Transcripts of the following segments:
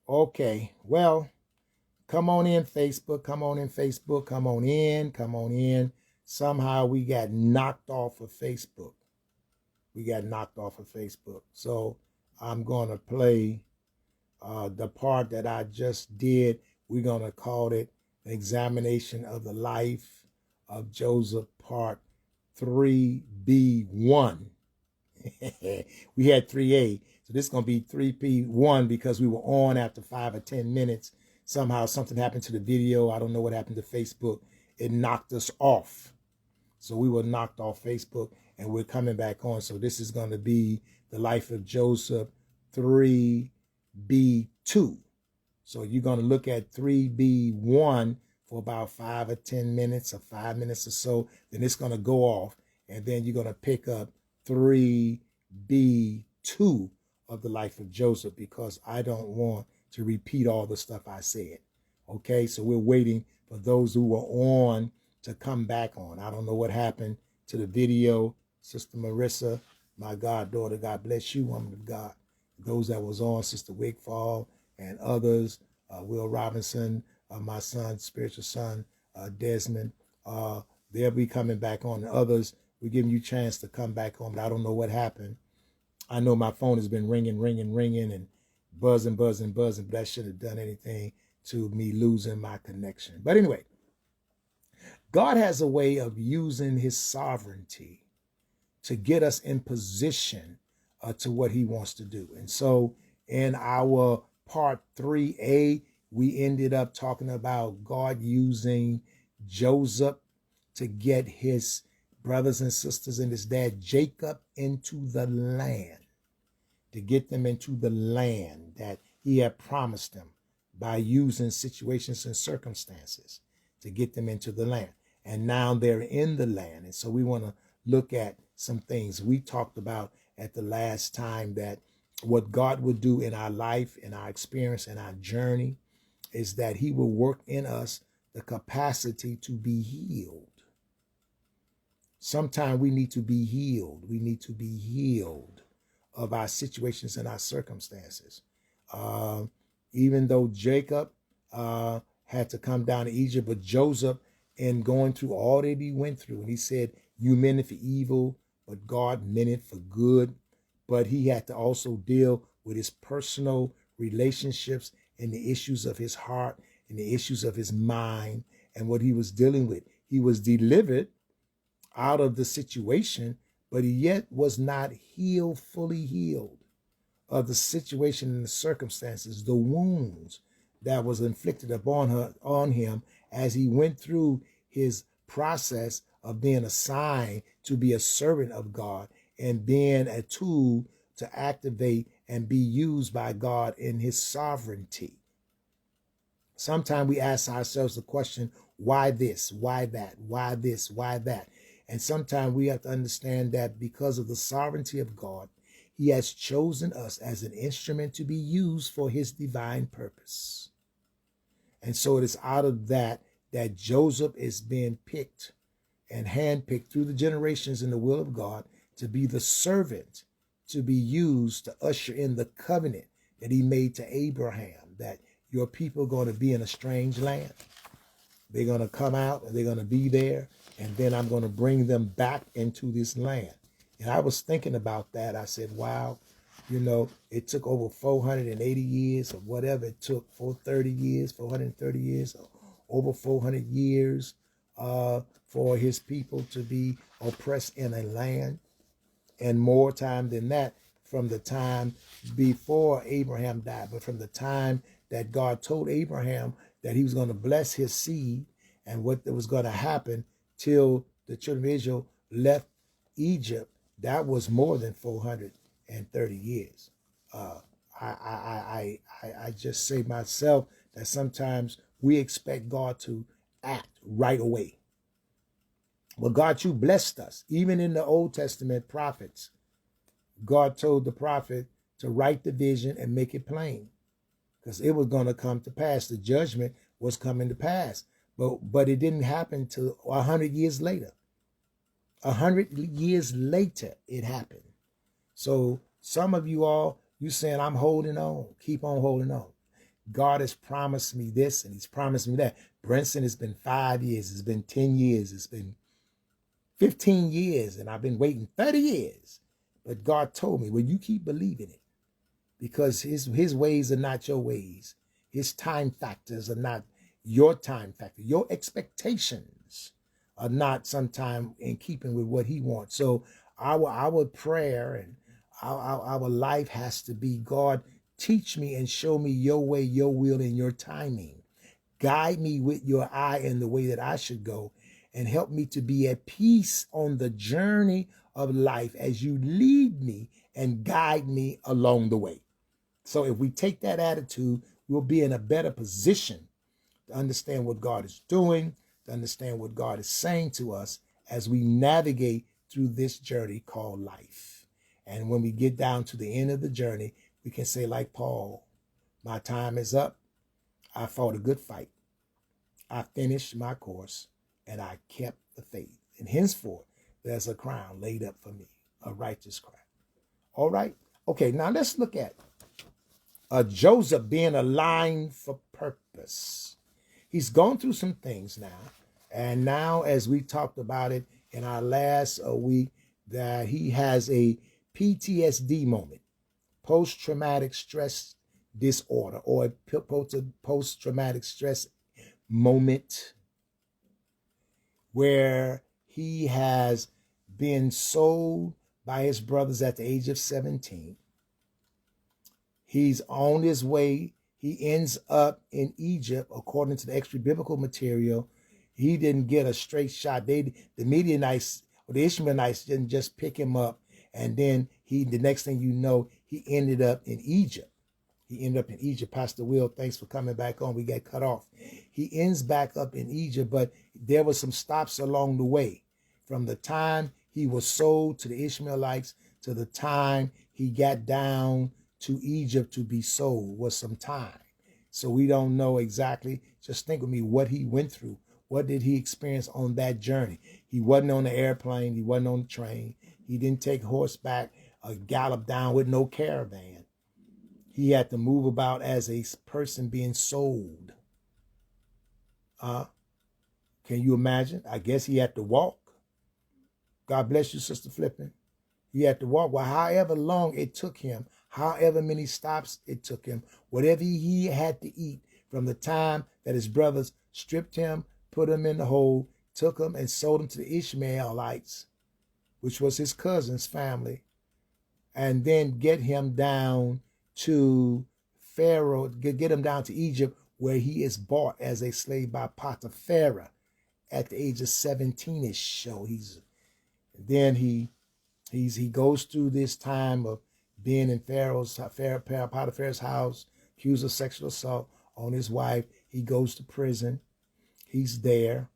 Okay, well, come on in, Facebook. Come on in, Facebook. Come on in. Come on in. Somehow we got knocked off of Facebook. We got knocked off of Facebook. So I'm going to play the part that I just did. We're going to call it an examination of the life of Joseph, part 3B1. We had 3A. So this is going to be 3P1 because we were on after 5 or 10 minutes. Somehow something happened to the video. I don't know what happened to Facebook. It knocked us off. So we were knocked off Facebook and we're coming back on. So this is going to be the life of Joseph 3B2. So you're going to look at 3B1 for about 5 or 10 minutes or 5 minutes or so. Then it's going to go off. And then you're going to pick up 3B2 of the life of Joseph because I don't want to repeat all the stuff I said. Okay, so we're waiting for those who were on to come back on. I don't know what happened to the video. Sister Marissa, my goddaughter, God bless you, woman of God. Those that was on, Sister Wigfall and others, Will Robinson, my son, spiritual son, Desmond, they'll be coming back on. And others, we're giving you a chance to come back on, but I don't know what happened. I know my phone has been ringing, and buzzing, but that shouldn't have done anything to me losing my connection. But anyway, God has a way of using his sovereignty to get us in position to what he wants to do. And so in our part 3A, we ended up talking about God using Joseph to get his brothers and sisters and his dad Jacob into the land, to get them into the land that he had promised them by using situations and circumstances to get them into the land. And now they're in the land. And so we want to look at some things we talked about at the last time, that what God would do in our life, in our experience, in our journey, is that he will work in us the capacity to be healed. Sometimes we need to be healed. We need to be healed of our situations and our circumstances. Even though Jacob had to come down to Egypt, but Joseph, in going through all that he went through, and he said, you meant it for evil, but God meant it for good. But he had to also deal with his personal relationships and the issues of his heart and the issues of his mind and what he was dealing with. He was delivered out of the situation, but he yet was not healed, fully healed of the situation and the circumstances, the wounds that was inflicted on him as he went through his process of being assigned to be a servant of God and being a tool to activate and be used by God in his sovereignty. Sometimes we ask ourselves the question, why this, why that, why this, why that? And sometimes we have to understand that because of the sovereignty of God, he has chosen us as an instrument to be used for his divine purpose. And so it is out of that Joseph is being picked and handpicked through the generations in the will of God to be the servant, to be used to usher in the covenant that he made to Abraham, that your people are going to be in a strange land. They're going to come out and they're going to be there, and then I'm going to bring them back into this land. And I was thinking about that. I said, wow, it took over 480 years or whatever it took, 430 years, 430 years, or over 400 years for his people to be oppressed in a land, and more time than that from the time before Abraham died, but from the time that God told Abraham that he was going to bless his seed and what was going to happen till the children of Israel left Egypt, that was more than 430 years. I just say myself that sometimes we expect God to act right away. Well, God, you blessed us. Even in the Old Testament prophets, God told the prophet to write the vision and make it plain, because it was going to come to pass. The judgment was coming to pass. But it didn't happen till 100 years later. 100 years later, it happened. So some of you all, you saying, I'm holding on. Keep on holding on. God has promised me this and he's promised me that. Brinson, it's been 5 years. It's been 10 years. It's been 15 years. And I've been waiting 30 years. But God told me, well, you keep believing it because his ways are not your ways. His time factors are not your time factor. Your expectations are not sometime in keeping with what he wants. So our prayer and our life has to be, God, teach me and show me your way, your will, and your timing. Guide me with your eye in the way that I should go, and help me to be at peace on the journey of life as you lead me and guide me along the way. So if we take that attitude, we'll be in a better position to understand what God is doing, to understand what God is saying to us as we navigate through this journey called life. And when we get down to the end of the journey, we can say like Paul, my time is up. I fought a good fight. I finished my course and I kept the faith. And henceforth, there's a crown laid up for me, a righteous crown. All right. Okay, now let's look at Joseph being aligned for purpose. He's gone through some things now. And now, as we talked about it in our last week, that he has a PTSD moment, post-traumatic stress disorder, or a post-traumatic stress moment, where he has been sold by his brothers at the age of 17. He's on his way. He ends up in Egypt, according to the extra biblical material. He didn't get a straight shot. The Midianites or the Ishmaelites didn't just pick him up, and then the next thing you know, he ended up in Egypt. He ended up in Egypt. Pastor Will, thanks for coming back on. We got cut off. He ends back up in Egypt, but there were some stops along the way. From the time he was sold to the Ishmaelites to the time he got down to Egypt to be sold was some time. So we don't know exactly. Just think of me what he went through. What did he experience on that journey? He wasn't on the airplane. He wasn't on the train. He didn't take horseback or gallop down with no caravan. He had to move about as a person being sold. Can you imagine? I guess he had to walk. God bless you, Sister Flippin. He had to walk. Well, however long it took him, however many stops it took him, whatever he had to eat from the time that his brothers stripped him, put him in the hole, took him and sold him to the Ishmaelites, which was his cousin's family, and then get him down to Pharaoh, get him down to Egypt, where he is bought as a slave by Potiphar at the age of 17-ish. So he goes through this time of being in Potiphar's house, accused of sexual assault on his wife. He goes to prison. He's there.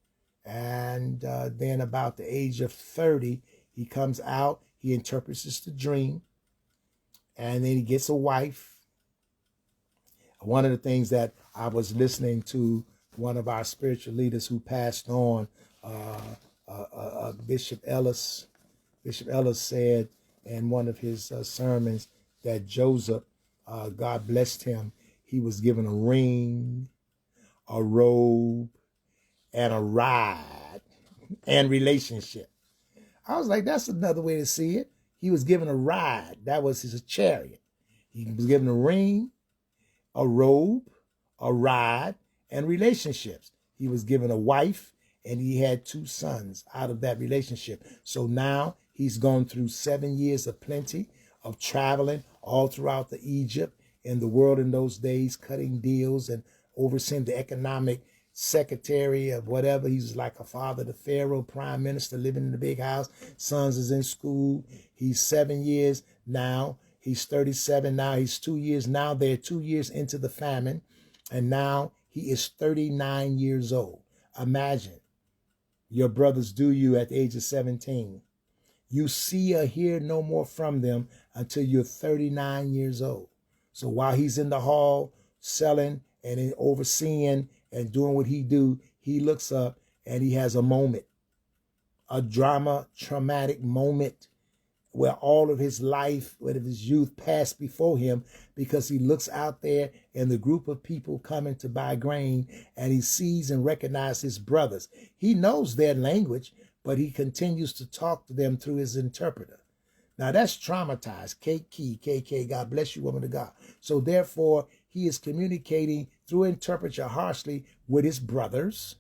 And then about the age of 30, he comes out. He interprets the dream. And then he gets a wife. One of the things that I was listening to one of our spiritual leaders who passed on, Bishop Ellis. Bishop Ellis said in one of his sermons that Joseph, God blessed him, he was given a ring, a robe, and a ride and relationship. I was like, that's another way to see it. He was given a ride. That was his chariot. He was given a ring, a robe, a ride, and relationships. He was given a wife, and he had 2 sons out of that relationship. So now he's gone through 7 years of plenty of traveling all throughout the Egypt and the world in those days, cutting deals and overseeing the economic secretary of whatever. He's like a father to Pharaoh, prime minister, living in the big house. Sons is in school. He's 7 years now. He's 37 now. He's 2 years now. They're 2 years into the famine. And now he is 39 years old. Imagine your brothers do you at the age of 17. You see or hear no more from them until you're 39 years old. So while he's in the hall selling and overseeing and doing what he do, he looks up and he has a moment, a traumatic moment where all of his life, where of his youth passed before him, because he looks out there in the group of people coming to buy grain, and he sees and recognizes his brothers. He knows their language, but he continues to talk to them through his interpreter. Now that's traumatized. KK, God bless you, woman of God. So therefore, he is communicating through interpreter harshly with his brothers.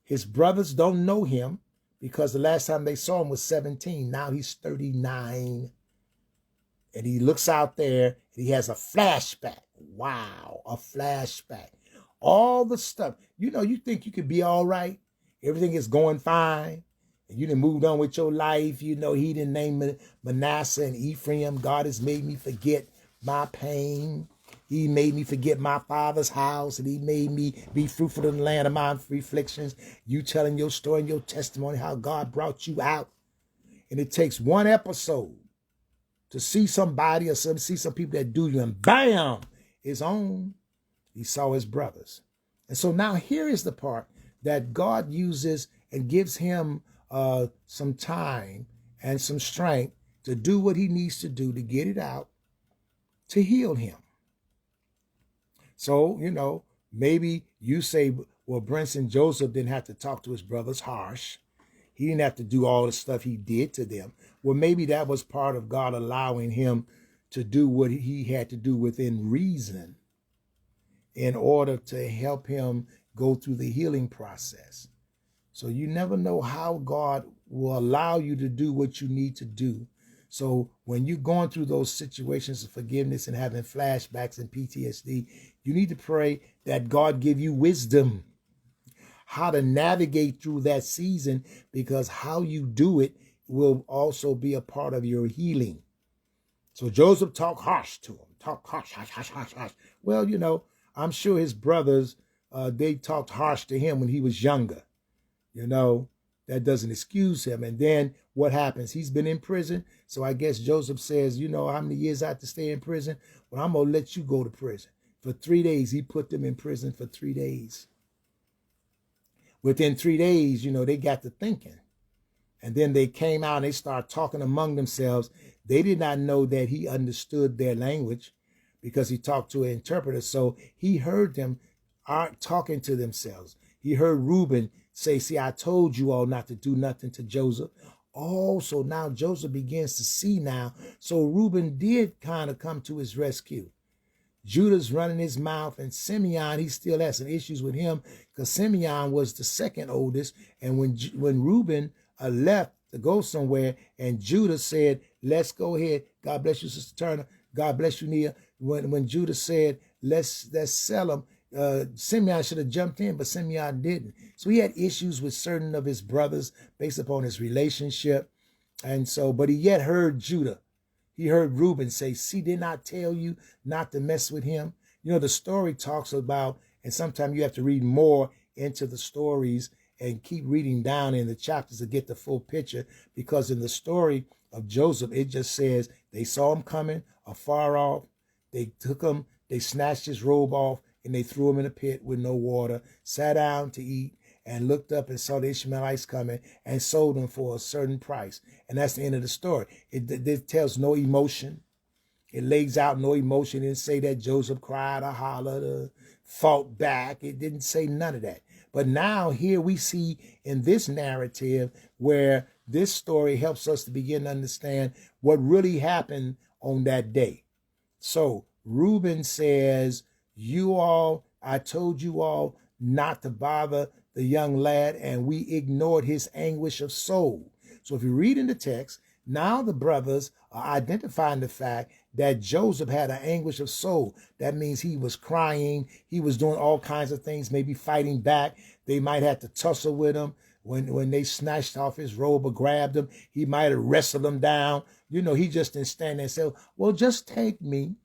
His brothers don't know him because the last time they saw him was 17. Now he's 39. And he looks out there and he has a flashback. Wow, a flashback. All the stuff. You know, you think you could be all right. Everything is going fine. And you done moved on with your life. You know, he didn't name Manasseh and Ephraim. God has made me forget my pain. He made me forget my father's house, and he made me be fruitful in the land of my afflictions. You telling your story and your testimony, how God brought you out. And it takes one episode to see somebody or see some people that do you, and bam, it's on. He saw his brothers. And so now here is the part that God uses and gives him some time and some strength to do what he needs to do to get it out, to heal him. So, you know, maybe you say, well, Brenson Joseph didn't have to talk to his brothers harsh. He didn't have to do all the stuff he did to them. Well, maybe that was part of God allowing him to do what he had to do within reason in order to help him go through the healing process. So you never know how God will allow you to do what you need to do. So when you're going through those situations of forgiveness and having flashbacks and PTSD, you need to pray that God give you wisdom how to navigate through that season, because how you do it will also be a part of your healing. So Joseph talked harsh to him, talk harsh. Well, you know, I'm sure his brothers, they talked harsh to him when he was younger. You know, that doesn't excuse him. And then what happens? He's been in prison. So I guess Joseph says, you know, how many years I have to stay in prison? Well, I'm going to let you go to prison. For 3 days, he put them in prison for 3 days. Within 3 days, you know, they got to thinking. And then they came out and they started talking among themselves. They did not know that he understood their language because he talked to an interpreter. So he heard them talking to themselves. He heard Reuben say, see, I told you all not to do nothing to Joseph. Oh, so now Joseph begins to see now. So Reuben did kind of come to his rescue. Judah's running his mouth, and Simeon, he still has some issues with him because Simeon was the second oldest. And when Reuben left to go somewhere, and Judah said, let's go ahead. God bless you, Sister Turner. God bless you, Nia. When Judah said, let's sell him, Simeon should have jumped in, but Simeon didn't. So he had issues with certain of his brothers based upon his relationship. And so, but he yet heard Judah. He heard Reuben say, see, didn't I tell you not to mess with him? You know, the story talks about, and sometimes you have to read more into the stories and keep reading down in the chapters to get the full picture, because in the story of Joseph, it just says they saw him coming afar off. They took him, they snatched his robe off, and they threw him in a pit with no water, sat down to eat, and looked up and saw the Ishmaelites coming and sold them for a certain price. And that's the end of the story. It tells no emotion. It lays out no emotion. It didn't say that Joseph cried or hollered or fought back. It didn't say none of that. But now here we see in this narrative where this story helps us to begin to understand what really happened on that day. So Reuben says, I told you all not to bother the young lad, and we ignored his anguish of soul. So if you read in the text, now the brothers are identifying the fact that Joseph had an anguish of soul. That means he was crying. He was doing all kinds of things, maybe fighting back. They might have to tussle with him. When they snatched off his robe or grabbed him, he might have wrestled him down. You know, he just didn't stand there and say, well, just take me.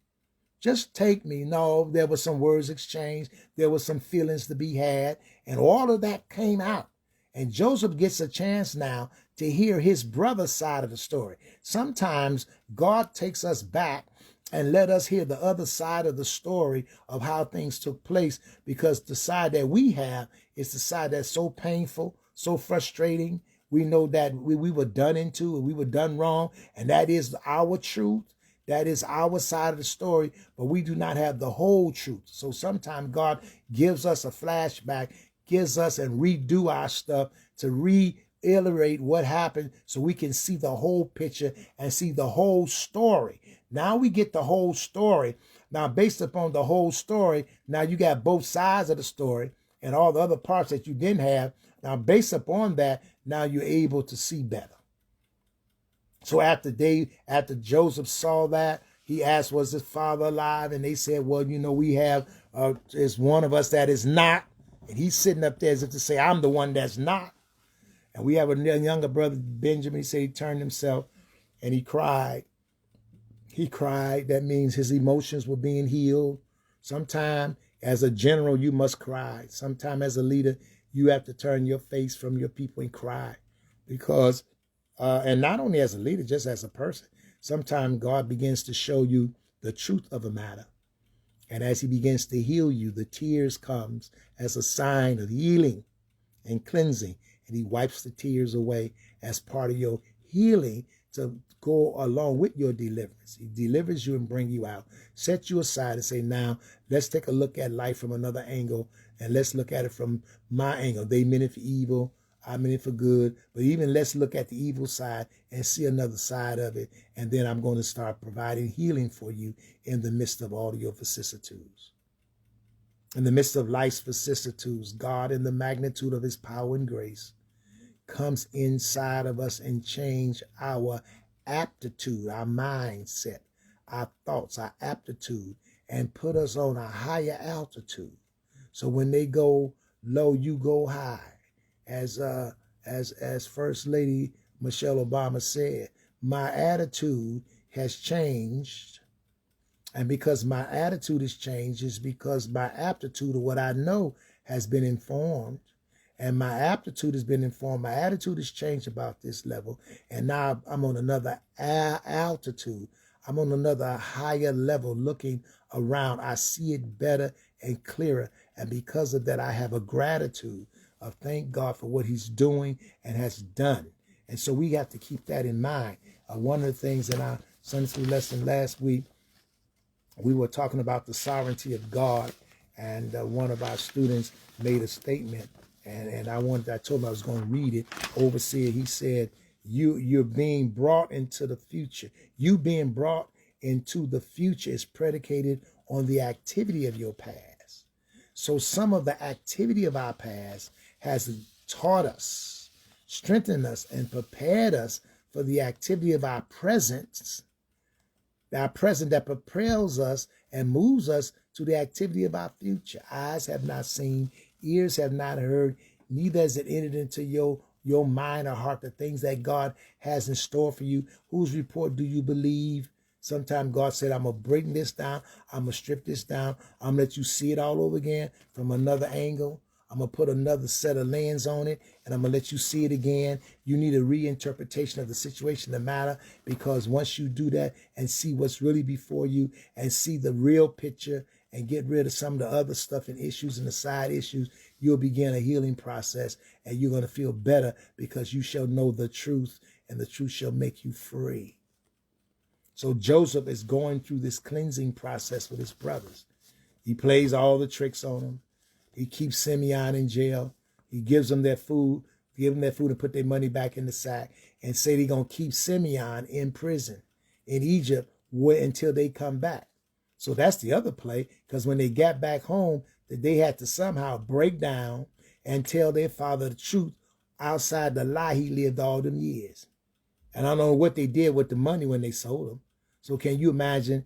Just take me. No, there were some words exchanged. There were some feelings to be had. And all of that came out. And Joseph gets a chance now to hear his brother's side of the story. Sometimes God takes us back and let us hear the other side of the story of how things took place, because the side that we have is the side that's so painful, so frustrating. We know that we were done into and we were done wrong. And that is our truth. That is our side of the story, but we do not have the whole truth. So sometimes God gives us a flashback, gives us and redo our stuff to reiterate what happened so we can see the whole picture and see the whole story. Now we get the whole story. Now, based upon the whole story, now you got both sides of the story and all the other parts that you didn't have. Now, based upon that, now you're able to see better. So after Joseph saw that, he asked, was his father alive? And they said, well, we have, is one of us that is not. And he's sitting up there as if to say, I'm the one that's not. And we have a younger brother, Benjamin. He said he turned himself and he cried. He cried. That means his emotions were being healed. Sometime as a general, you must cry. Sometime as a leader, you have to turn your face from your people and cry. Because and not only as a leader, just as a person. Sometimes God begins to show you the truth of a matter. And as he begins to heal you, the tears comes as a sign of healing and cleansing. And he wipes the tears away as part of your healing to go along with your deliverance. He delivers you and bring you out. Set you aside and say, now, let's take a look at life from another angle. And let's look at it from my angle. They meant it for evil. I mean it for good, but even let's look at the evil side and see another side of it. And then I'm going to start providing healing for you in the midst of all of your vicissitudes. In the midst of life's vicissitudes, God, in the magnitude of his power and grace, comes inside of us and change our aptitude, our mindset, our thoughts, our aptitude, and put us on a higher altitude. So when they go low, you go high. As First Lady Michelle Obama said, my attitude has changed. And because my attitude has changed is because my aptitude of what I know has been informed. And my aptitude has been informed. My attitude has changed about this level. And now I'm on another altitude. I'm on another higher level looking around. I see it better and clearer. And because of that, I have a gratitude of thank God for what he's doing and has done. And so we have to keep that in mind. One of the things in our Sunday school lesson last week, we were talking about the sovereignty of God. And one of our students made a statement. And I told him I was going to read it. Overseer, he said, you're being brought into the future. You being brought into the future is predicated on the activity of your past. So some of the activity of our past has taught us, strengthened us, and prepared us for the activity of our present that propels us and moves us to the activity of our future. Eyes have not seen, ears have not heard, neither has it entered into your mind or heart the things that God has in store for you. Whose report do you believe? Sometimes God said, I'm going to bring this down. I'm going to strip this down. I'm going to let you see it all over again from another angle. I'm going to put another set of lens on it, and I'm going to let you see it again. You need a reinterpretation of the situation, the matter, because once you do that and see what's really before you and see the real picture and get rid of some of the other stuff and issues and the side issues, you'll begin a healing process, and you're going to feel better because you shall know the truth, and the truth shall make you free. So Joseph is going through this cleansing process with his brothers. He plays all the tricks on them. He keeps Simeon in jail. He gives them their food, and put their money back in the sack, and say they're going to keep Simeon in prison in Egypt until they come back. So that's the other play, because when they got back home, that they had to somehow break down and tell their father the truth outside the lie he lived all them years. And I don't know what they did with the money when they sold him. So can you imagine